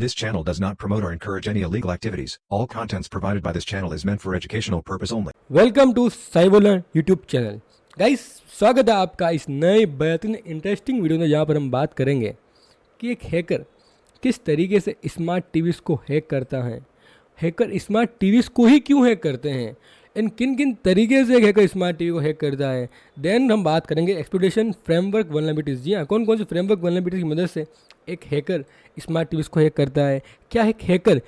This channel does not promote or encourage any illegal activities. All contents provided by this channel is meant for educational purpose only. Welcome to साइबोलर YouTube channel. Guys, स्वागत है आपका इस नए बेहतरीन interesting video में, जहाँ पर हम बात करेंगे कि एक हैकर किस तरीके से स्मार्ट टीवीज़ को हैक करता है, हैकर स्मार्ट टीवीज़ को ही क्यों हैक करते हैं, इन किन किन तरीके से एक हैकर स्मार्ट टीवी को हैक करता है। देन हम बात करेंगे एक्सप्लोइटेशन फ्रेमवर्क वल्नरेबिलिटीज़। जी हाँ, कौन कौन से फ्रेमवर्क वल्नरेबिलिटीज़ की मदद से एक हैकर स्मार्ट टीवीज़ को हैक करता है। क्या एक हैकर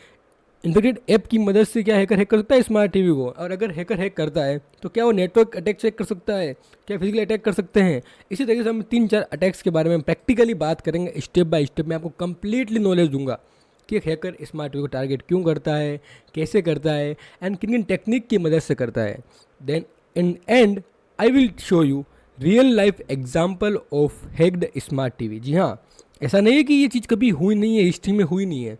इंटीग्रेटेड ऐप की मदद से क्या हैकर हैक कर सकता है स्मार्ट टीवी को, और अगर हैकर हैक करता है तो क्या वो नेटवर्क अटैक चेक कर सकता है, क्या फिजिकल अटैक कर सकते हैं। इसी तरीके से हम 3-4 अटैक्स के बारे में प्रैक्टिकली बात करेंगे, स्टेप बाय स्टेप मैं आपको कंप्लीटली नॉलेज दूंगा कि एक हैकर स्मार्ट टीवी को टारगेट क्यों करता है, कैसे करता है, एंड किन किन टेक्निक की मदद से करता है। Then in end I will show you real life example of hacked smart TV. जी हाँ, ऐसा नहीं है कि ये चीज़ कभी हुई नहीं है, हिस्ट्री में हुई नहीं है।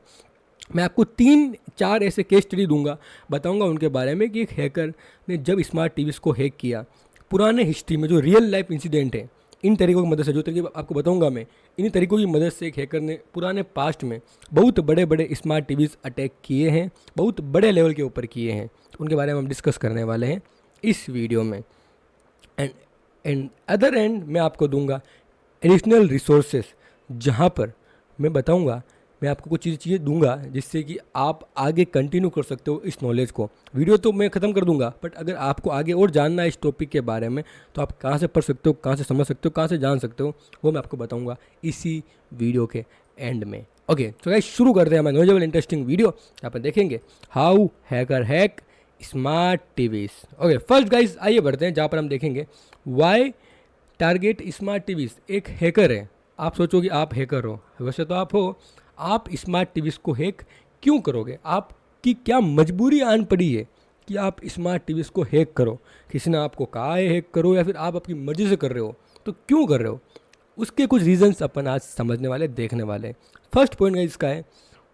मैं आपको 3-4 ऐसे केस स्टडी दूंगा, बताऊंगा उनके बारे में कि एक हैकर ने जब स्मार्ट टीवीज़ को हैक किया, पुराने हिस्ट्री में जो रियल लाइफ इंसिडेंट है, इन तरीकों की मदद से, जो तरीके आपको बताऊंगा मैं, इन्हीं तरीकों की मदद से एक हैकर ने पुराने पास्ट में बहुत बड़े बड़े स्मार्ट टीवीज़ अटैक किए हैं, बहुत बड़े लेवल के ऊपर किए हैं। उनके बारे में हम डिस्कस करने वाले हैं इस वीडियो में। एंड अदर एंड मैं आपको दूंगा एडिशनल रिसोर्सेज, जहाँ पर मैं बताऊंगा, मैं आपको कुछ चीज़ें दूंगा जिससे कि आप आगे कंटिन्यू कर सकते हो इस नॉलेज को। वीडियो तो मैं ख़त्म कर दूंगा, बट अगर आपको आगे और जानना है इस टॉपिक के बारे में तो आप कहाँ से पढ़ सकते हो, कहाँ से समझ सकते हो, कहाँ से जान सकते हो, वो मैं आपको बताऊंगा इसी वीडियो के एंड में। ओके, तो गाइस शुरू करते हैं हमारा नॉलेजेबल इंटरेस्टिंग वीडियो। यहाँ पर देखेंगे how hacker hack smart TVs. Okay, first guys आइए बढ़ते हैं, जहाँ पर हम देखेंगे वाई टारगेट स्मार्ट टीवीज़। एक हैकर है, आप सोचोगे आप हैकर हो, वैसे तो आप हो। आप स्मार्ट टीवीज़ को हैक क्यों करोगे? आपकी क्या मजबूरी आन पड़ी है कि आप स्मार्ट टीवीज़ को हैक करो? किसी ने आपको कहा है हैक करो, या फिर आप अपनी मर्जी से कर रहे हो? तो क्यों कर रहे हो? उसके कुछ रीजंस अपन आज समझने वाले, देखने वाले। फर्स्ट पॉइंट इसका है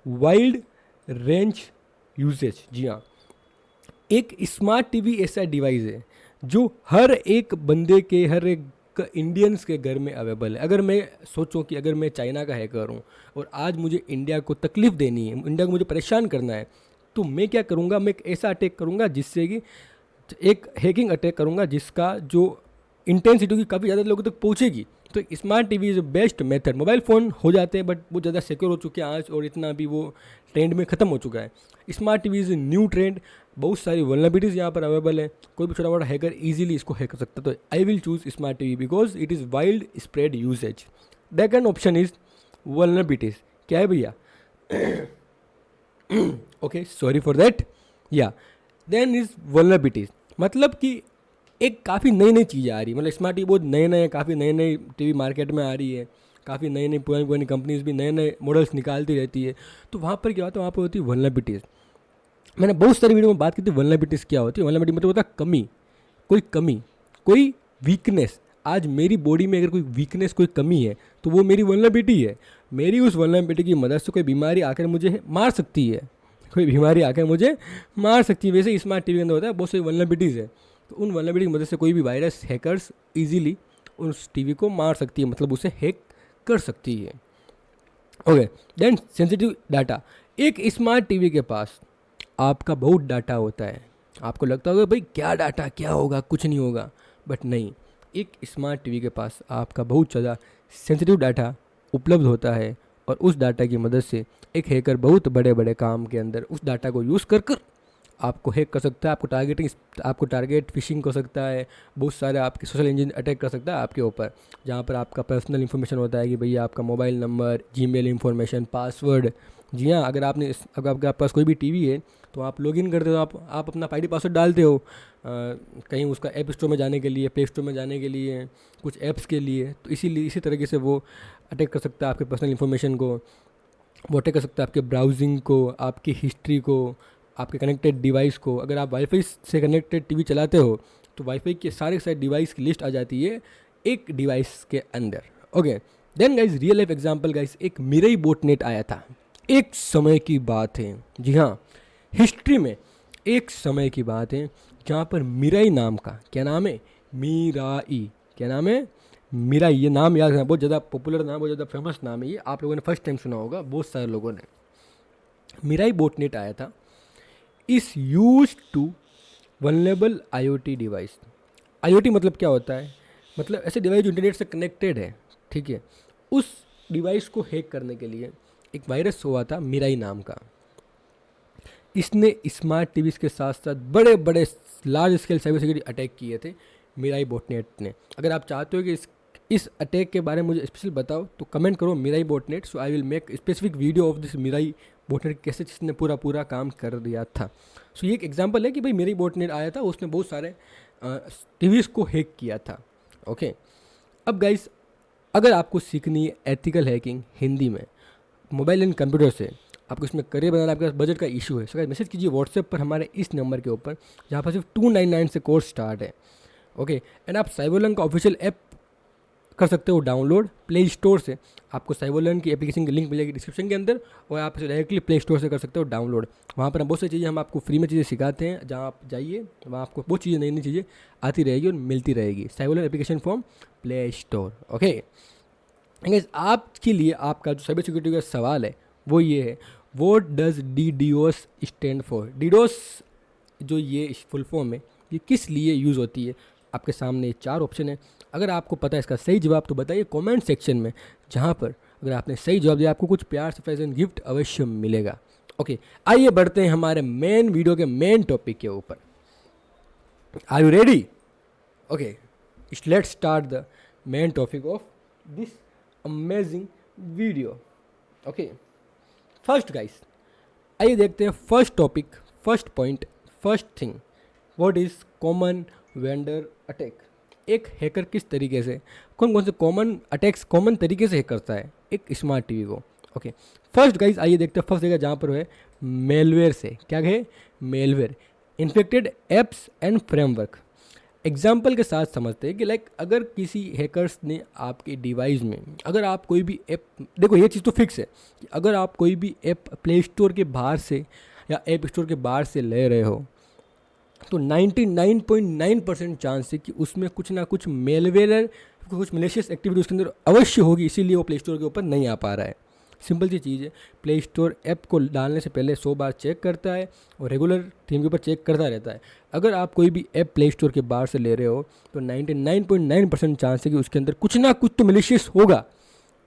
वाइड रेंज यूसेज। जी हाँ, एक स्मार्ट टीवी ऐसा डिवाइस है जो हर एक बंदे के, हर एक इंडियंस के घर में अवेलेबल है। अगर मैं सोचूं कि अगर मैं चाइना का हैकर हूं और आज मुझे इंडिया को तकलीफ़ देनी है, इंडिया को मुझे परेशान करना है, तो मैं क्या करूंगा? मैं एक ऐसा अटैक करूंगा जिससे कि एक हैकिंग अटैक करूंगा जिसका जो इंटेंसिटी होगी काफ़ी ज़्यादा लोगों तक पहुंचेगी। तो smart TV is best method. Mobile phone हो जाते हैं बट वो ज़्यादा सिक्योर हो चुके हैं आज, और इतना भी वो ट्रेंड में ख़त्म हो चुका है। Smart TV is new trend, बहुत सारी वल्नरेबिलिटीज़ यहाँ पर अवेलेबल है, कोई भी छोटा मोटा हैकर इजीली इसको हैक कर सकता है। तो I will choose smart TV because it is wild spread usage. Second option is vulnerabilities. क्या है भैया? Okay, sorry for that. या देन इज़ वल्नरेबिलिटीज़, मतलब कि एक काफ़ी नई नई चीज़ें आ रही है, मतलब स्मार्ट टीवी बहुत नए नए, काफ़ी नए नए टीवी मार्केट में आ रही है, काफ़ी नई नई पुरानी पुरानी कंपनीज भी नए नए मॉडल्स निकालती रहती है। तो वहाँ पर क्या होता है? वहाँ पर होती है वल्नरेबिलिटीज़। मैंने बहुत सारी वीडियो में बात की थी वल्नरेबिलिटीज़ क्या होती है। वल्नरेबिलिटी मतलब होता है कमी, कोई वीकनेस। आज मेरी बॉडी में अगर कोई वीकनेस, कोई कमी है, तो वो मेरी वल्नरेबिलिटी है। मेरी उस वल्नरेबिलिटी की मदद से कोई बीमारी आकर मुझे मार सकती है, कोई बीमारी आकर मुझे मार सकती है। वैसे स्मार्ट टीवी के अंदर होता है बहुत सारी वल्नरेबिलिटीज़ है, तो उन वल्नरेबिलिटी की मदद से कोई भी वायरस, हैकर्स ईजिली उस टीवी को मार सकती है, मतलब उसे हैक कर सकती है। Okay, then sensitive data. एक स्मार्ट टीवी के पास आपका बहुत डाटा होता है। आपको लगता होगा भाई क्या डाटा, क्या होगा, कुछ नहीं होगा, बट नहीं, एक स्मार्ट टीवी के पास आपका बहुत ज़्यादा सेंसिटिव डाटा उपलब्ध होता है, और उस डाटा की मदद से एक हैकर बहुत बड़े बड़े काम के अंदर उस डाटा को यूज़ कर आपको हैक कर सकता है, आपको टारगेट फिशिंग कर सकता है, बहुत सारे आपके सोशल इंजन अटैक कर सकता है आपके ऊपर, जहाँ पर आपका पर्सनल इन्फॉर्मेशन होता है कि भैया आपका mobile number, Gmail information, password. जी हाँ, अगर आपके पास कोई भी टीवी है तो आप लॉगिन करते हो, आप अपना आईडी पासवर्ड डालते हो कहीं उसका ऐप स्टोर में जाने के लिए, प्ले स्टोर में जाने के लिए, कुछ ऐप्स के लिए। तो इसी तरीके से वो अटैक कर सकता है आपके पर्सनल इन्फॉर्मेशन को, वो अटैक कर सकता है आपके ब्राउजिंग को, आपकी हिस्ट्री को, आपके कनेक्टेड डिवाइस को। अगर आप वाईफाई से कनेक्टेड टीवी चलाते हो तो वाईफाई के सारे डिवाइस की लिस्ट आ जाती है एक डिवाइस के अंदर। Okay, then guys real life example guys, एक मिरई बोटनेट आया था, एक समय की बात है। जी हाँ, हिस्ट्री में एक समय की बात है जहाँ पर मिराई नाम का, क्या नाम है? मीराई। क्या नाम है? मिराई। ये नाम याद रखना, बहुत ज़्यादा पॉपुलर नाम, बहुत ज़्यादा फेमस नाम है ये, आप लोगों ने फर्स्ट टाइम सुना होगा, बहुत सारे लोगों ने। मिराई बोटनेट आया था, इस use to vulnerable IoT device. IoT मतलब क्या होता है? मतलब ऐसे डिवाइस जो इंटरनेट से कनेक्टेड है, ठीक है। उस डिवाइस को हैक करने के लिए एक वायरस हुआ था मिराई नाम का। इसने स्मार्ट टीवीज़ के साथ साथ बड़े बड़े large scale cyber security attack किए थे मिराई बोटनेट ने। अगर आप चाहते हो कि इस अटैक के बारे में मुझे स्पेशल बताओ तो कमेंट करो Mirai botnet, so I will make specific video of this Mirai botnet, कैसे जिसने पूरा काम कर दिया था। सो ये एक एग्जांपल है कि भाई मिराई बोटनेट आया था, उसने बहुत सारे टीवीज़ को हैक किया था। ओके, अब गाइस, अगर आपको सीखनी है एथिकल हैकिंग हिंदी में मोबाइल एंड कंप्यूटर से, आपको इसमें करियर बनाना, आपके पास बजट का इशू है, सो मैसेज कीजिए व्हाट्सएप पर हमारे इस नंबर के ऊपर, जहाँ पर सिर्फ 299 से कोर्स स्टार्ट है। ओके, एंड आप साइबरलर्न का ऑफिशियल ऐप कर सकते हो डाउनलोड प्ले स्टोर से। आपको साइबरलर्न की एप्लीकेशन की लिंक मिलेगी डिस्क्रिप्शन के अंदर, और आप इसे डायरेक्टली प्ले स्टोर से कर सकते हो डाउनलोड। वहाँ पर हम बहुत सारी चीज़ें हम आपको फ्री में चीज़ें सिखाते हैं, जहाँ आप जाइए वहाँ आपको बहुत चीज़ें नई नई चीज़ें आती रहेगी और मिलती रहेगी। Cyberlearn application from Play Store. Okay guys, आपके लिए आपका जो साइबर सिक्योरिटी का सवाल है वो ये है, what does DDoS stand for? DDoS जो ये फुल फॉर्म है, ये किस लिए यूज़ होती है? आपके सामने 4 ऑप्शन है। अगर आपको पता है इसका सही जवाब तो बताइए कमेंट सेक्शन में, जहाँ पर अगर आपने सही जवाब दिया आपको कुछ प्यार से प्रेजेंट गिफ्ट अवश्य मिलेगा। ओके, आइए बढ़ते हैं हमारे मेन वीडियो के मेन टॉपिक के ऊपर। Are you ready? Okay, let's start the main topic of this amazing video. Okay, first guys, आइए देखते हैं first topic, first point, first thing, what is common vendor attack. एक hacker किस तरीके से कौन कौन से कॉमन अटैक्स कॉमन तरीके से हैक करता है एक स्मार्ट टीवी को। ओके, फर्स्ट गाइस आइए देखते हैं फर्स्ट जगह जहाँ पर है मेलवेयर से। क्या है? Malware, infected apps and framework. Example के साथ समझते हैं कि लाइक अगर किसी हैकर्स ने आपके डिवाइस में, अगर आप कोई भी ऐप, देखो ये चीज़ तो फिक्स है कि अगर आप कोई भी ऐप प्ले स्टोर के बाहर से या ऐप स्टोर के बाहर से ले रहे हो तो 99.9% चांस है कि उसमें कुछ ना कुछ मेलवेयर, कुछ मलेशियस एक्टिविटी उसके अंदर अवश्य होगी, इसीलिए वो प्ले स्टोर के ऊपर नहीं आ पा रहा है। सिंपल सी चीज़ है, प्ले स्टोर ऐप को डालने से पहले 100 बार चेक करता है और रेगुलर थीम के ऊपर चेक करता रहता है। अगर आप कोई भी ऐप प्ले स्टोर के बाहर से ले रहे हो तो 99.9% चांस है कि उसके अंदर कुछ ना कुछ तो मलेशियस होगा,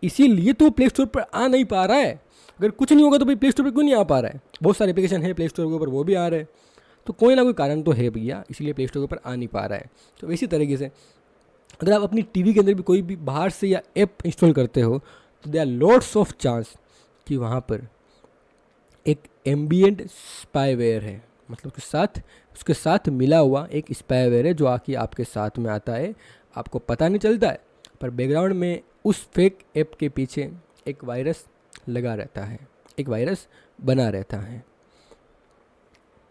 इसीलिए तो प्ले स्टोर पर आ नहीं पा रहा है। अगर कुछ नहीं होगा तो भाई प्ले स्टोर पर क्यों नहीं आ पा रहा है? बहुत सारे एप्लीकेशन है प्ले स्टोर के ऊपर, वो भी आ रहे हैं, तो कोई ना कोई कारण तो है भैया, इसीलिए प्ले स्टोर के ऊपर आ नहीं पा रहा है। तो इसी तरीके से अगर आप अपनी टीवी के अंदर भी कोई भी बाहर से या ऐप इंस्टॉल करते हो तो they are lots of chance कि वहाँ पर एक एम्बिएंट स्पाईवेयर है, मतलब उसके साथ मिला हुआ एक स्पाईवेयर है जो आके आपके साथ में आता है, आपको पता नहीं चलता है, पर बैकग्राउंड में उस फेक ऐप के पीछे एक वायरस लगा रहता है, एक वायरस बना रहता है।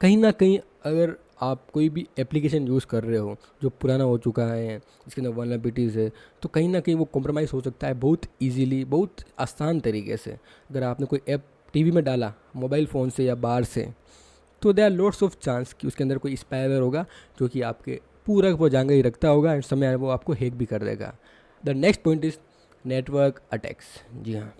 कहीं ना कहीं अगर आप कोई भी एप्लीकेशन यूज़ कर रहे हो जो पुराना हो चुका है, जिसके अंदर वल्नरेबिलिटीज़ है, तो कहीं ना कहीं वो कॉम्प्रोमाइज़ हो सकता है बहुत इजीली, बहुत आसान तरीके से। अगर आपने कोई ऐप टीवी में डाला मोबाइल फ़ोन से या बाहर से, तो there are lots of chance कि उसके अंदर कोई स्पाईवेयर होगा जो कि आपके पूरा जानकारी रखता होगा, एंड समय वो आपको हैक भी कर देगा। The next point is network attacks. जी हाँ,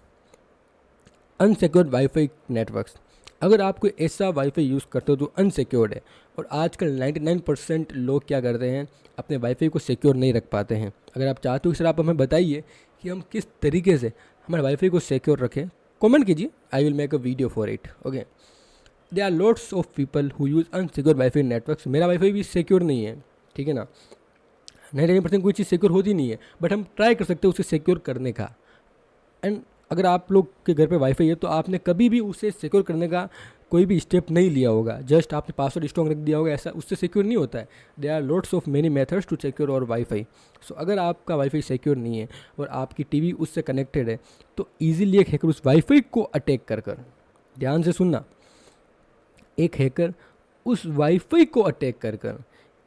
अनसिक्योर्ड वाईफाई नेटवर्क्स। अगर आप कोई ऐसा वाईफाई यूज़ करते हो जो अनसिक्योर्ड है, और आजकल 99% लोग क्या करते हैं, अपने वाईफाई को सिक्योर नहीं रख पाते हैं। अगर आप चाहते हो सर आप हमें बताइए कि हम किस तरीके से हमारे वाईफाई को सिक्योर रखें, कमेंट कीजिए, I will make a video for it. Okay, they are lots of people who use unsecure wifi networks. मेरा वाईफाई भी सिक्योर नहीं है, ठीक है ना, 99% कोई चीज़ सिक्योर होती नहीं है, बट हम ट्राई कर सकते हैं उसे सिक्योर करने का। एंड अगर आप लोग के घर पे वाईफाई है तो आपने कभी भी उसे सिक्योर करने का कोई भी स्टेप नहीं लिया होगा, जस्ट आपने पासवर्ड स्ट्रॉन्ग रख दिया होगा, ऐसा उससे सिक्योर नहीं होता है। They are lots of many methods to secure our wifi. So अगर आपका वाईफाई सिक्योर नहीं है और आपकी टीवी उससे कनेक्टेड है तो ईजिली एक हैकर उस वाईफाई को अटैक कर ध्यान से सुनना, एक हैकर उस वाईफाई को अटैक कर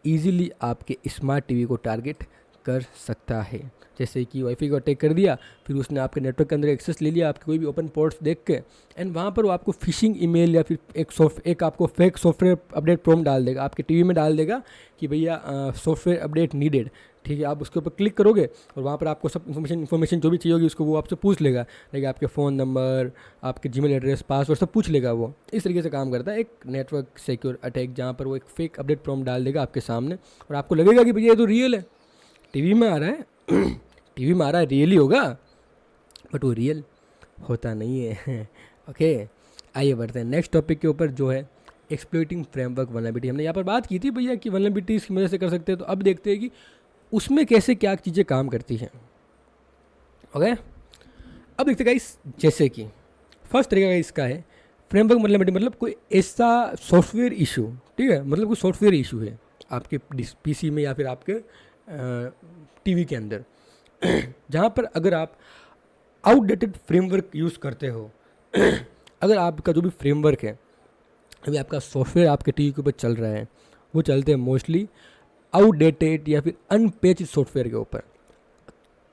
ईजिली आपके स्मार्ट टीवी को टारगेट कर सकता है। जैसे कि वाईफाई को अटैक कर दिया, फिर उसने आपके नेटवर्क के अंदर एक्सेस ले लिया, आपके कोई भी ओपन पोर्ट्स देख के, एंड वहाँ पर वो आपको फिशिंग ईमेल या फिर एक आपको फेक सॉफ्टवेयर अपडेट प्रॉम्प्ट डाल देगा, आपके टीवी में डाल देगा कि भैया सॉफ्टवेयर अपडेट नीडेड। ठीक है, आप उसके ऊपर क्लिक करोगे और वहाँ पर आपको सब इन्फॉर्मेशन जो भी चाहिए होगी उसको वो आपसे पूछ लेगा, लाइक आपके फ़ोन नंबर, आपके जीमेल एड्रेस, पासवर्ड सब पूछ लेगा वो। इस तरीके से काम करता है एक नेटवर्क सिक्योर अटैक, जहाँ पर वो एक फेक अपडेट प्रॉम्प्ट डाल देगा आपके सामने और आपको लगेगा कि भैया ये तो रियल है, टीवी में आ रहा है टीवी में आ रहा है, रियल ही होगा, बट वो रियल होता नहीं है ओके, आइए बढ़ते हैं नेक्स्ट टॉपिक के ऊपर, जो है एक्सप्लॉइटिंग फ्रेमवर्क वल्नरेबिलिटी। हमने यहाँ पर बात की थी भैया कि वल्नरेबिलिटीज़ की मदद से कर सकते हैं, तो अब देखते हैं कि उसमें कैसे क्या चीज़ें काम करती हैं। ओके, अब देखते हैं गाइस, जैसे कि फर्स्ट तरीका इसका है फ्रेमवर्क वल्नरेबिलिटी, मतलब कोई ऐसा सॉफ्टवेयर इशू, ठीक है, मतलब कोई सॉफ्टवेयर इशू है आपके पीसी में या फिर आपके टीवी के अंदर जहाँ पर अगर आप आउटडेटेड फ्रेमवर्क यूज़ करते हो अगर आपका जो भी फ्रेमवर्क है, अभी आपका सॉफ्टवेयर आपके टीवी के ऊपर चल रहा है, वो चलते हैं मोस्टली आउटडेटेड या फिर अनपेच्ड सॉफ्टवेयर के ऊपर।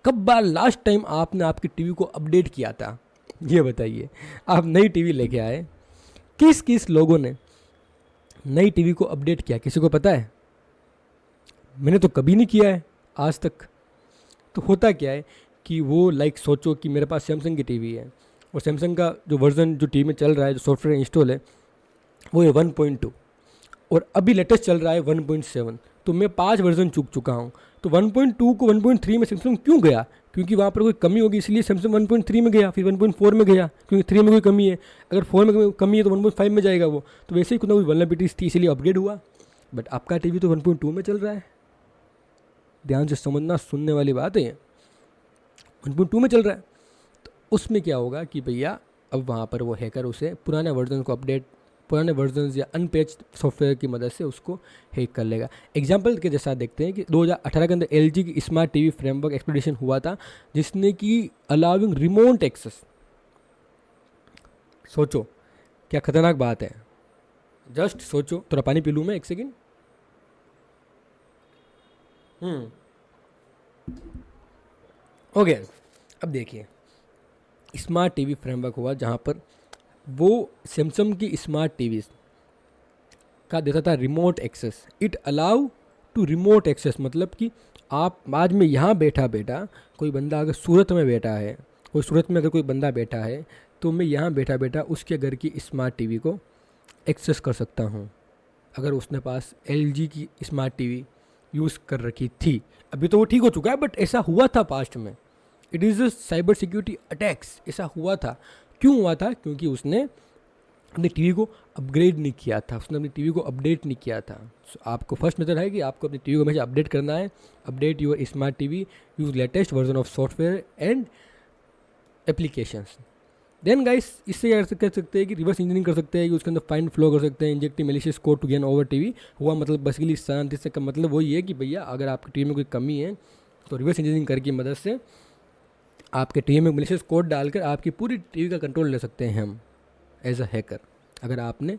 कब बार लास्ट टाइम आपने आपकी टीवी को अपडेट किया था, ये बताइए। आप नई टीवी लेके आए, किस किस लोगों ने नई टीवी को अपडेट किया, किसी को पता है? मैंने तो कभी नहीं किया है आज तक। तो होता क्या है कि वो लाइक सोचो कि मेरे पास सैमसंग की टीवी है और सैमसंग का जो वर्ज़न जो टीवी में चल रहा है, जो सॉफ्टवेयर इंस्टॉल है, वो है 1.2 और अभी लेटेस्ट चल रहा है 1.7। तो मैं 5 वर्जन चूक चुका हूँ। तो 1.2 को 1.3 में सैमसंग क्यों गया? क्योंकि वहाँ पर कोई कमी होगी, इसलिए सैमसंग 1.3 में गया, फिर 1.4 में गया, क्योंकि 3 में कोई कमी है। अगर 4 में कमी है तो 1.5 में जाएगा वो। तो वैसे ही कुछ ना कुछ वल्नरेबिलिटीज़ थी, इसलिए अपग्रेड हुआ। बट आपका टीवी तो 1.2 में चल रहा है, ध्यान से समझना, सुनने वाली बात है। 1.2 में चल रहा है, तो उसमें क्या होगा कि भैया अब वहाँ पर वो हैकर उसे पुराने वर्जन को अपडेट, पुराने वर्जन या अनपेच्ड सॉफ्टवेयर की मदद से उसको हैक कर लेगा। एग्जाम्पल के जैसा देखते हैं कि 2018 के अंदर LG की स्मार्ट टीवी फ्रेमवर्क एक्सपेडिशन हुआ था, जिसने की अलाउिंग रिमोट एक्सेस। सोचो क्या खतरनाक बात है, जस्ट सोचो। थोड़ा पानी पी लूँ मैं, एक सेकेंड। ओके, अब देखिए, स्मार्ट टीवी फ्रेमवर्क हुआ जहाँ पर वो सैमसंग की स्मार्ट टीवीज़ का देता था remote access. It allow to remote access, मतलब कि आप आज में यहाँ बैठा बैठा, कोई बंदा अगर सूरत में बैठा है, कोई सूरत में अगर कोई बंदा बैठा है, तो मैं यहाँ बैठा बैठा उसके घर की स्मार्ट टीवी को एक्सेस कर सकता हूँ, अगर उसने पास LG की स्मार्ट टीवी यूज़ कर रखी थी। अभी तो वो ठीक हो चुका है, बट ऐसा हुआ था पास्ट में। It is a cyber security attacks, ऐसा हुआ था। क्यों हुआ था? क्योंकि उसने अपनी टीवी को अपग्रेड नहीं किया था, उसने अपनी टीवी को अपडेट नहीं किया था। आपको फर्स्ट मेथड है कि आपको अपनी टीवी को हमेशा अपडेट करना है। Update your smart TV, use latest version of software and applications. Then guys, इससे क्या कर सकते हैं कि रिवर्स इंजीनियरिंग कर सकते हैं, कि उसके अंदर फाइंड फ्लो कर सकते हैं, injective malicious code to gain over TV. हुआ मतलब बेसिकली शांति से का मतलब वही है कि भैया अगर आपकी टीवी में कोई कमी है तो रिवर्स इंजीनियरिंग करके मदद से आपके टीवी में मेलिशियस कोड डालकर आपकी पूरी टीवी का कंट्रोल ले सकते हैं हम एज अ हैकर, अगर आपने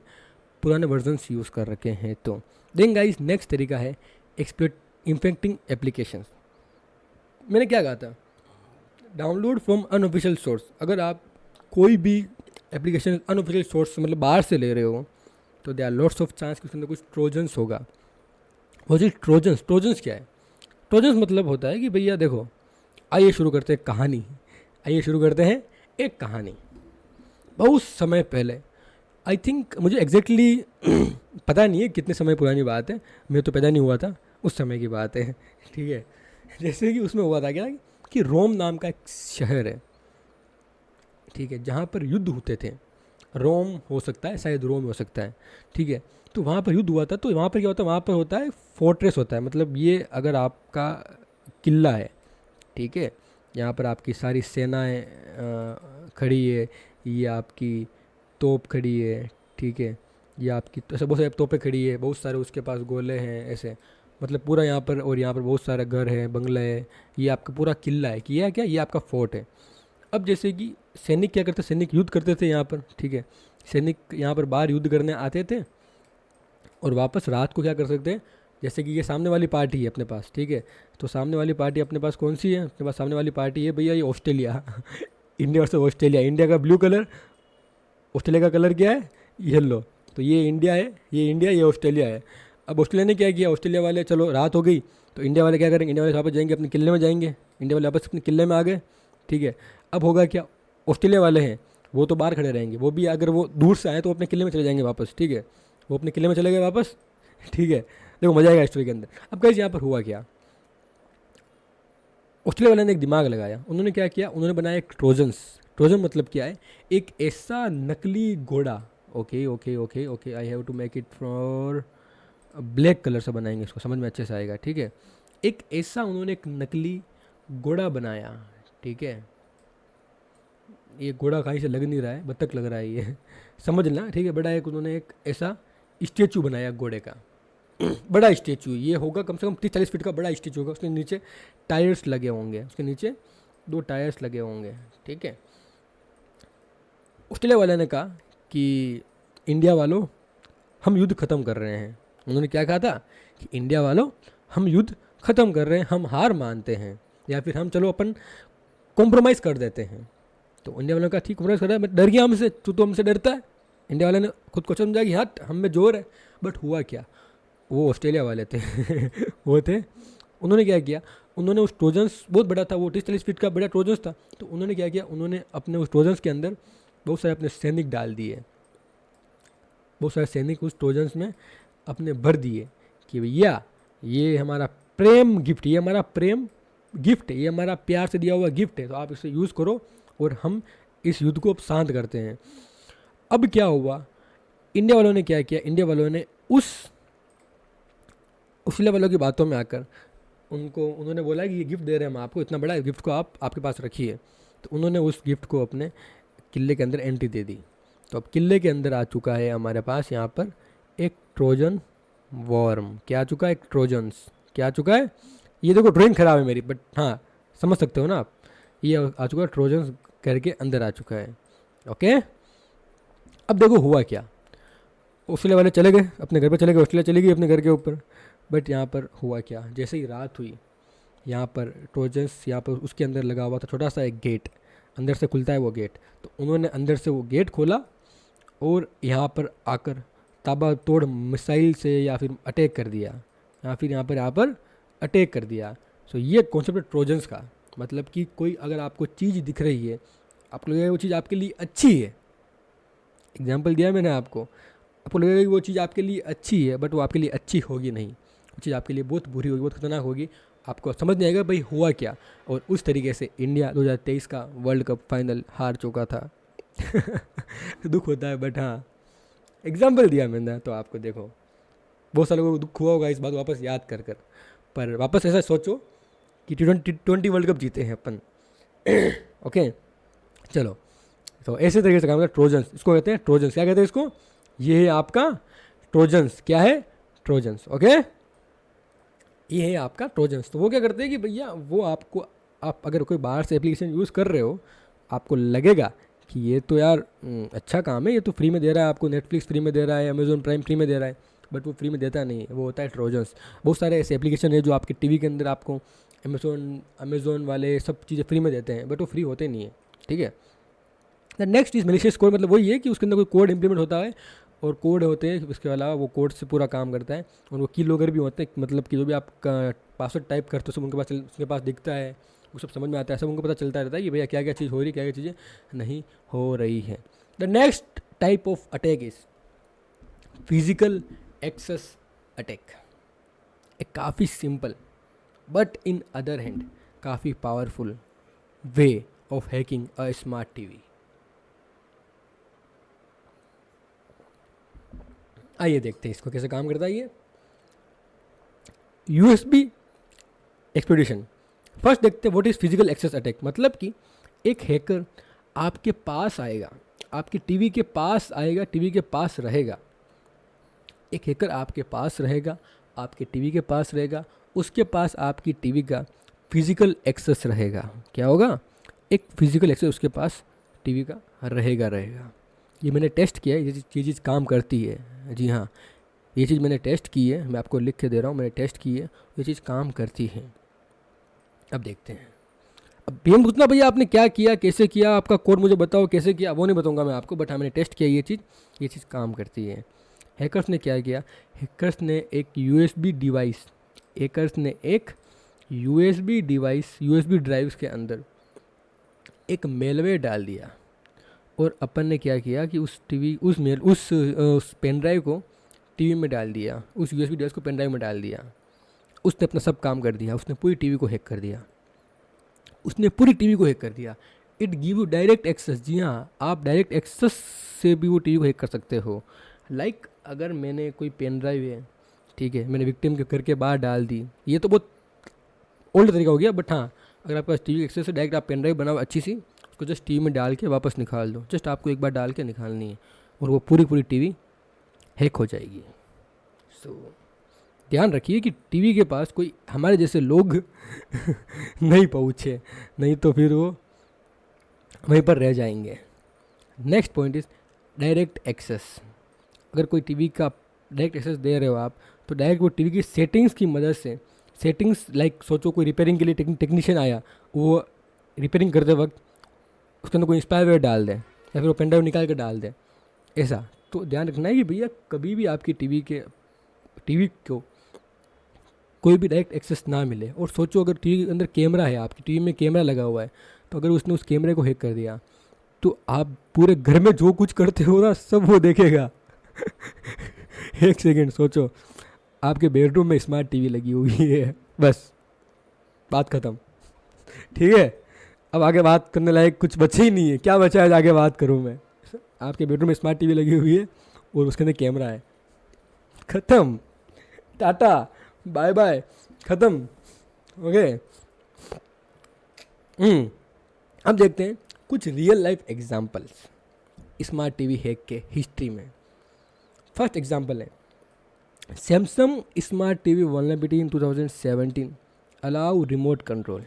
पुराने वर्जन्स यूज़ कर रखे हैं तो। देन गाइस, नेक्स्ट तरीका है एक्सप्लॉइट इन्फेक्टिंग एप्लीकेशंस। मैंने क्या कहा था? Download from unofficial source. अगर आप कोई भी एप्लीकेशन अनऑफिशियल सोर्स मतलब बाहर से ले रहे हो, तो they are lots of chance कि उसके अंदर कुछ ट्रोजन्स होगा। वो चीज़ ट्रोजन्स क्या है? ट्रोजन्स मतलब होता है कि भैया देखो, आइए शुरू करते हैं कहानी। आइए शुरू करते हैं एक कहानी। बहुत समय पहले, आई थिंक मुझे एग्जैक्टली पता नहीं है कितने समय पुरानी बात है, मैं तो पैदा नहीं हुआ था, उस समय की बात है, ठीक है। जैसे कि उसमें हुआ था क्या कि रोम नाम का एक शहर है, ठीक है, जहाँ पर युद्ध होते थे। रोम हो सकता है, शायद रोम हो सकता है, ठीक है। तो वहाँ पर युद्ध हुआ था। तो वहाँ पर क्या होता है? वहाँ पर होता है फोर्ट्रेस होता है, मतलब ये अगर आपका किला है, ठीक है, यहाँ पर आपकी सारी सेनाएं खड़ी है, ये आपकी तोप खड़ी है, ठीक है, ये आपकी ऐसे बहुत सारी तोपें खड़ी है, बहुत सारे उसके पास गोले हैं, ऐसे मतलब पूरा यहाँ पर, और यहाँ पर बहुत सारे घर है, बंगला है, ये आपका पूरा किला है कि यह क्या, ये आपका फोर्ट है। अब जैसे कि सैनिक क्या करते, सैनिक युद्ध करते थे यहाँ पर, ठीक है, सैनिक यहाँ पर बाहर युद्ध करने आते थे और वापस रात को क्या कर सकते हैं, जैसे कि ये सामने वाली पार्टी है अपने पास, ठीक है, तो सामने वाली पार्टी अपने पास कौन सी है? अपने पास सामने वाली पार्टी है भैया ये Australia India versus Australia. India का ब्लू कलर, ऑस्ट्रेलिया का कलर क्या है? येलो। तो ये इंडिया है, ये इंडिया, ये ऑस्ट्रेलिया है। अब ऑस्ट्रेलिया ने क्या किया? ऑस्ट्रेलिया वाले, चलो रात हो गई तो इंडिया वाले क्या करेंगे, इंडिया वाले वापस जाएंगे अपने किले में जाएंगे, इंडिया वाले वापस अपने किले में आ गए, ठीक है। अब होगा क्या, ऑस्ट्रेलिया वाले हैं वो तो बाहर खड़े रहेंगे, वो भी अगर वो दूर से आए तो अपने किले में चले जाएंगे वापस, ठीक है। वो अपने किले में चले गए वापस, ठीक है। देखो मजा आएगा स्टोरी के अंदर। अब गाइस यहाँ पर हुआ क्या, ऑस्ट्रेलिया वाले ने एक दिमाग लगाया, उन्होंने क्या किया, उन्होंने बनाया एक ट्रोजन्स। ट्रोजन मतलब क्या है, एक ऐसा नकली घोड़ा, okay okay okay okay, I have to make it for black colour से बनाएंगे इसको, समझ में अच्छे से आएगा, ठीक है। एक ऐसा उन्होंने एक नकली घोड़ा बनाया, ठीक है। ये घोड़ा कहीं से लग नहीं रहा है, बत्तख लग रहा है ये समझना, ठीक है। बड़ा एक उन्होंने एक ऐसा स्टेचू बनाया घोड़े का बड़ा स्टेचू, ये होगा कम से कम 30-40 फीट का बड़ा स्टेचू होगा, उसके नीचे टायर्स लगे होंगे, उसके नीचे 2 टायर्स लगे होंगे, ठीक है। ऑस्ट्रेलिया वाले ने कहा कि इंडिया वालों हम युद्ध ख़त्म कर रहे हैं। उन्होंने क्या कहा था कि इंडिया वालों हम युद्ध ख़त्म कर रहे हैं, हम हार मानते हैं, या फिर हम चलो अपन कॉम्प्रोमाइज़ कर देते हैं। तो इंडिया वालों ने कहा ठीक कॉम्प्रोमाइज़ कर रहा है, डर गया हमसे, तू तो हमसे डरता है। इंडिया वाले ने खुद को समझा कि हट हम में जोर है। बट हुआ क्या, वो ऑस्ट्रेलिया वाले थे वो थे, उन्होंने क्या किया, उन्होंने उस ट्रोजन्स, बहुत बड़ा था वो, 30-40 फीट का बड़ा ट्रोजन्स था, तो उन्होंने क्या किया, उन्होंने अपने उस ट्रोजन्स के अंदर बहुत सारे अपने सैनिक डाल दिए, बहुत सारे सैनिक उस ट्रोजन्स में अपने भर दिए कि भैया ये हमारा प्रेम गिफ्ट, ये हमारा प्रेम गिफ्ट है, ये हमारा प्यार से दिया हुआ गिफ्ट है, तो आप इसे यूज़ करो और हम इस युद्ध को अब शांत करते हैं। अब क्या हुआ, इंडिया वालों ने क्या किया, इंडिया वालों ने उस ऑस्ट्रेलिया वालों की बातों में आकर उन्होंने बोला कि ये गिफ्ट दे रहे हैं हम आपको, इतना बड़ा गिफ्ट को आप आपके पास रखिए। तो उन्होंने उस गिफ्ट को अपने किले के अंदर एंट्री दे दी। तो अब किले के अंदर आ चुका है हमारे पास यहाँ पर एक ट्रोजन वॉर्म। क्या आ चुका है, एक ट्रोजन्स क्या आ चुका है, ये देखो ड्राइंग ख़राब है मेरी, बट हाँ समझ सकते हो ना आप, ये आ चुका है ट्रोजन्स करके अंदर आ चुका है, ओके। अब देखो हुआ क्या, ऑस्ट्रेलिया वाले चले गए अपने घर पर, चले गए, ऑस्ट्रेलिया चली गई अपने घर के ऊपर। बट यहाँ पर हुआ क्या, जैसे ही रात हुई, यहाँ पर ट्रोजन्स, यहाँ पर उसके अंदर लगा हुआ था छोटा सा एक गेट, अंदर से खुलता है वो गेट, तो उन्होंने अंदर से वो गेट खोला और यहाँ पर आकर ताबड़तोड़ मिसाइल से या फिर अटैक कर दिया, या फिर यहाँ पर अटैक कर दिया। सो ये कॉन्सेप्ट है ट्रोजन्स का, मतलब कि कोई अगर आपको चीज़ दिख रही है, आपको लगेगा वो चीज़ आपके लिए अच्छी है, एग्जाम्पल दिया मैंने आपको लगेगा कि वो चीज़ आपके लिए अच्छी है, बट वो आपके लिए अच्छी होगी नहीं, वो चीज़ आपके लिए बहुत बुरी होगी, बहुत खतरनाक होगी, आपको समझ नहीं आएगा भाई हुआ क्या। और उस तरीके से इंडिया 2023 का वर्ल्ड कप फाइनल हार चुका था दुख होता है, बट हाँ एग्जाम्पल दिया मैंने तो आपको, देखो बहुत सारे लोगों को दुख हुआ होगा इस बात वापस याद कर कर, पर वापस ऐसा सोचो कि T20 वर्ल्ड कप जीते हैं अपन ओके चलो। तो ऐसे तरीके से काम करता है ट्रोजन्स, इसको कहते हैं ट्रोजन्स, क्या कहते हैं इसको, ये है आपका ट्रोजन्स, क्या है ट्रोजन्स, ओके ये है आपका ट्रोजन्स। तो वो क्या करते हैं कि भैया वो आपको, आप अगर कोई बाहर से एप्लीकेशन यूज़ कर रहे हो, आपको लगेगा कि ये तो यार अच्छा काम है, ये तो फ्री में दे रहा है आपको, नेटफ्लिक्स फ्री में दे रहा है, अमेजोन प्राइम फ्री में दे रहा है, बट वो फ्री में देता नहीं है, वो होता है ट्रोजन्स। बहुत सारे ऐसे एप्लीकेशन है जो आपके टीवी के अंदर आपको अमेजोन वाले सब चीज़ें फ्री में देते हैं, बट वो फ्री होते नहीं है, ठीक है। The next is malicious code, मतलब वही है कि उसके अंदर कोई कोड इंप्लीमेंट होता है और कोड होते हैं, उसके अलावा वो कोड से पूरा काम करता है, और वो की लॉगर भी होते हैं, मतलब कि जो भी आप पासवर्ड टाइप करते हो सब उनके पास दिखता है, वो सब समझ में आता है, सब उनको पता चलता रहता है कि भैया क्या क्या चीज़ हो रही है, क्या क्या चीज़ें नहीं हो रही है। The next type of attack is physical access attack. एक काफ़ी simple but in other hand काफ़ी powerful way of hacking a smart TV. आइए देखते हैं इसको कैसे काम करता है ये यूएसबी एक्सप्लोइटेशन। फर्स्ट देखते हैं what is physical access attack, मतलब कि एक हैकर आपके पास आएगा, आपकी टीवी के पास आएगा, टीवी के पास रहेगा, एक हैकर आपके पास रहेगा, आपके टीवी के पास रहेगा, उसके पास आपकी टीवी का फिजिकल एक्सेस रहेगा। क्या होगा, एक फिजिकल एक्सेस उसके पास टीवी का रहेगा। ये मैंने टेस्ट किया है, ये चीज़ काम करती है, जी हाँ ये चीज़ मैंने टेस्ट की है, मैं आपको लिख के दे रहा हूँ, मैंने टेस्ट की है, ये चीज़ काम करती है। अब देखते हैं, अब भैया पूछना भैया आपने क्या किया, कैसे किया, आपका कोड मुझे बताओ कैसे किया, वो नहीं बताऊंगा मैं आपको, बट हाँ मैंने टेस्ट किया, ये चीज़ काम करती है। हैकर्स ने क्या किया, हैकर्स ने एक USB डिवाइस हैकर्स ने एक यूएसबी ड्राइव्स के अंदर एक मेलवेयर डाल दिया और अपन ने क्या किया कि उस पेन ड्राइव को टीवी में डाल दिया, उस यूएसबी डिवाइस को पेन ड्राइव में डाल दिया। उसने अपना सब काम कर दिया, उसने पूरी टीवी को हैक कर दिया, it give you direct access. जी हाँ, आप डायरेक्ट एक्सेस से भी वो टीवी को हैक कर सकते हो। लाइक अगर मैंने कोई पेन ड्राइव है, ठीक है, मैंने विक्टिम के घर के बाहर डाल दी, ये तो बहुत ओल्ड तरीका हो गया, बट हाँ, अगर आपके पास टीवी एक्सेस है, डायरेक्ट आप पेन ड्राइव बनाओ अच्छी सी, उसको जस्ट टीवी में डाल के वापस निकाल दो। जस्ट आपको एक बार डाल के निकालनी है और वो पूरी टीवी हैक हो जाएगी। सो ध्यान रखिए कि टीवी के पास कोई हमारे जैसे लोग नहीं पहुँचे, नहीं तो फिर वो वहीं पर रह जाएंगे। Next point is direct access. अगर कोई टीवी का डायरेक्ट एक्सेस दे रहे हो आप, तो डायरेक्ट वो टीवी की सेटिंग्स की मदद से, सेटिंग्स लाइक सोचो कोई रिपेयरिंग के लिए टेक्नीशियन आया, वो रिपेयरिंग करते वक्त उसके अंदर कोई स्पाईवेयर डाल दे या फिर वो पेनड्राइव निकाल कर डाल दे, ऐसा तो ध्यान रखना है कि भैया कभी भी आपकी टीवी को कोई भी डायरेक्ट एक्सेस ना मिले। और सोचो अगर टीवी के अंदर कैमरा है, आपकी टीवी में कैमरा लगा हुआ है, तो अगर उसने उस कैमरे को हैक कर दिया तो आप पूरे घर में जो कुछ करते हो ना सब वो देखेगा। एक सेकेंड सोचो, आपके बेडरूम में स्मार्ट टीवी लगी हुई है, बस बात ख़त्म, ठीक है। अब आगे बात करने लायक कुछ बचा ही नहीं है, क्या बचा है आगे बात करूँ मैं। आपके बेडरूम में स्मार्ट टीवी लगी हुई है और उसके अंदर कैमरा है, ख़त्म, टाटा बाय बाय, ख़त्म, ओके। अब देखते हैं कुछ real life examples smart TV hack के हिस्ट्री में। फर्स्ट एग्जांपल है सैमसंग स्मार्ट टीवी वल्नरेबिलिटी इन 2017 अलाउ रिमोट कंट्रोल।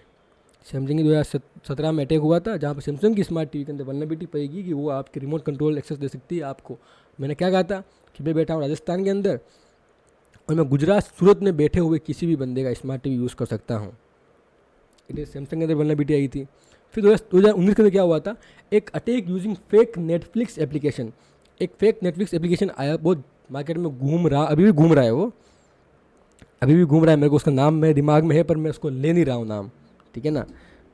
सैमसंग की 2017 में अटैक हुआ था, जहाँ पर सैमसंग की स्मार्ट टीवी के अंदर वल्नरेबिलिटी पाएगी कि वो आपके रिमोट कंट्रोल एक्सेस दे सकती है आपको। मैंने क्या कहा था कि मैं बैठा हूँ राजस्थान के अंदर और मैं गुजरात सूरत में बैठे हुए किसी भी बंदे का स्मार्ट टीवी यूज़ कर सकता हूँ। इट इज सैमसंग के अंदर वल्नरेबिलिटी आई थी। फिर 2019 के अंदर क्या हुआ था, एक attack using fake Netflix application. एक फेक नेटफ्लिक्स एप्लीकेशन आया, बहुत मार्केट में घूम रहा, अभी भी घूम रहा है वो, अभी भी घूम रहा है। मेरे को उसका नाम मेरे दिमाग में है पर मैं उसको ले नहीं रहा हूँ नाम, ठीक है ना।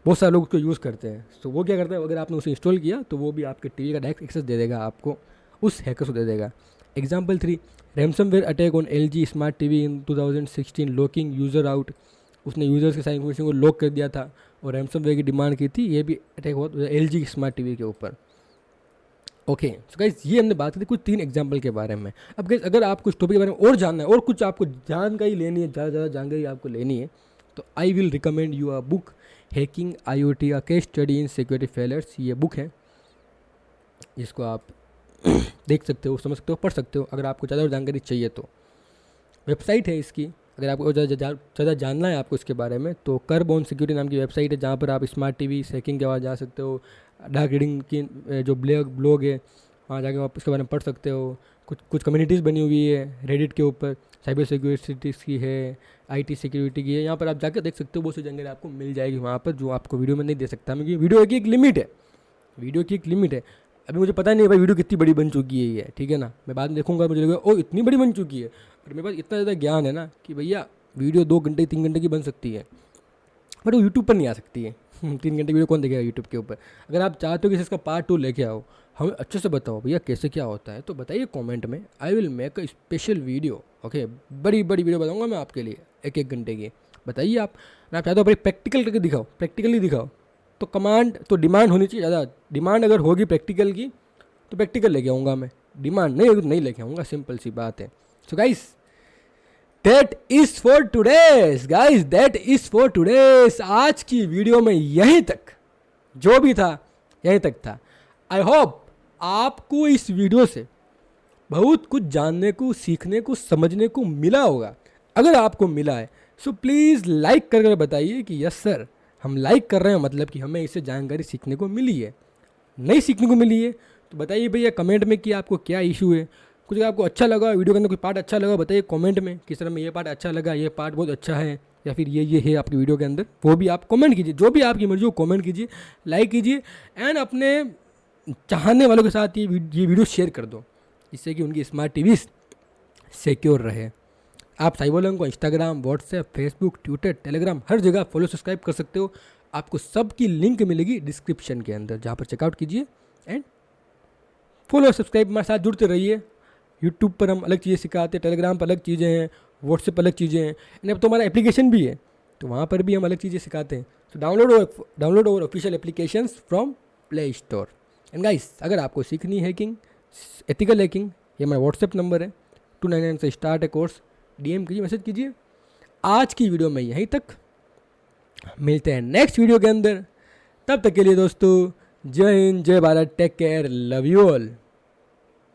बहुत सारे लोग उसको यूज़ करते हैं। तो वो क्या करता है, अगर आपने उसे इंस्टॉल किया तो वो भी आपके टीवी का डायरेक्ट एक्सेस दे देगा आपको, उस हैकर को दे देगा। Example 3, ransomware attack on LG smart TV in 2016 locking user out. उसने यूज़र्स के सारी इन्फॉर्मेशन को लॉक कर दिया था और रैंसमवेयर की डिमांड की थी। ये भी अटैक हुआ LG की स्मार्ट टीवी के ऊपर। ओके सो गाइस, ये हमने बात की थी कुछ 3 एग्जाम्पल के बारे में। अब गाइस अगर आपको इस टॉपिक के बारे में और जानना है और कुछ आपको जानकारी लेनी है, ज़्यादा जानकारी आपको लेनी है, तो I will recommend you a book hacking IoT a case study in security failures. ये बुक है जिसको आप देख सकते हो, समझ सकते हो, पढ़ सकते हो अगर आपको ज़्यादा जानकारी चाहिए तो। वेबसाइट है इसकी, अगर आपको ज़्यादा जानना है आपको इसके बारे में तो करबोन सिक्योरिटी नाम की वेबसाइट है, जहाँ पर आप स्मार्ट टीवी हैकिंग के बाद जा सकते हो। डार्क रीडिंग की जो ब्लॉग है वहाँ जाके आप इसके बारे में पढ़ सकते हो। कुछ कम्युनिटीज़ बनी हुई है रेडिट के ऊपर, साइबर सिक्योरिटी की है, IT सिक्योरिटी की है। यहाँ पर आप जाकर देख सकते हो, बहुत सी जानकारी आपको मिल जाएगी वहाँ पर, जो आपको वीडियो में नहीं दे सकता मैं, क्योंकि वीडियो की एक लिमिट है। अभी मुझे पता नहीं है भाई वीडियो कितनी बड़ी बन चुकी है ये, ठीक है ना। मैं बाद में देखूंगा, मुझे लगेगा ओ इतनी बड़ी बन चुकी है, और मेरे पास इतना ज़्यादा ज्ञान है ना कि भैया वीडियो 2 घंटे 3 घंटे की बन सकती है, बट वो यूट्यूब पर नहीं आ सकती है। 3 घंटे वीडियो कौन देखेगा यूट्यूब के ऊपर। अगर आप चाहते हो कि इसका पार्ट 2 लेके आओ, हमें अच्छे से बताओ भैया कैसे क्या होता है, तो बताइए कमेंट में। आई will make a special video, okay. बड़ी वीडियो बताऊंगा मैं आपके लिए 1-1 घंटे की। बताइए आप चाहते हो भाई प्रैक्टिकल करके दिखाओ, प्रैक्टिकली दिखाओ, तो डिमांड होनी चाहिए ज़्यादा। डिमांड अगर होगी प्रैक्टिकल की तो प्रैक्टिकल लेके आऊँगा मैं, डिमांड नहीं होगी तो नहीं लेके आऊँगा, सिंपल सी बात है। So guys that is for today's, आज की वीडियो में यहीं तक, जो भी था यहीं तक था। आई होप आपको इस वीडियो से बहुत कुछ जानने को, सीखने को, समझने को मिला होगा। अगर आपको मिला है सो प्लीज़ लाइक कर बताइए कि यस सर हम लाइक कर रहे हैं, मतलब कि हमें इससे जानकारी सीखने को मिली है। नहीं सीखने को मिली है तो बताइए भैया कमेंट में कि आपको क्या इशू है। कुछ अगर आपको अच्छा लगा, वीडियो के अंदर कोई पार्ट अच्छा लगा, बताइए कमेंट में किस तरह में ये पार्ट अच्छा लगा, ये पार्ट बहुत अच्छा है, या फिर ये है आपकी वीडियो के अंदर, वो भी आप कमेंट कीजिए। जो भी आपकी मर्जी हो कमेंट कीजिए, लाइक कीजिए, एंड अपने चाहने वालों के साथ ये वीडियो शेयर कर दो, जिससे कि उनकी स्मार्ट टीवी सिक्योर रहे। आप साइबोलॉन को Instagram, WhatsApp, Facebook, Twitter, Telegram हर जगह फॉलो सब्सक्राइब कर सकते हो। आपको सब की लिंक मिलेगी डिस्क्रिप्शन के अंदर, जहाँ पर चेकआउट कीजिए एंड फॉलो सब्सक्राइब हमारे साथ जुड़ते रहिए। यूट्यूब पर हम अलग चीज़ें सिखाते हैं, टेलीग्राम पर अलग चीज़ें हैं, व्हाट्सएप पर अलग चीज़ें हैं, एंड अब तो हमारा एप्लीकेशन भी है, तो वहाँ पर भी हम अलग चीज़ें सिखाते हैं। तो डाउनलोड और official applications from Play store. And guys, अगर आपको सीखनी है हैकिंग, एथिकल हैकिंग, ये हमारा व्हाट्सएप नंबर है, 299 से स्टार्ट है कोर्स, DM कीजिए, मैसेज कीजिए। आज की वीडियो में यहीं तक, मिलते हैं नेक्स्ट वीडियो के अंदर। तब तक के लिए दोस्तों, जय हिंद, जय Bharat, take care, love you all.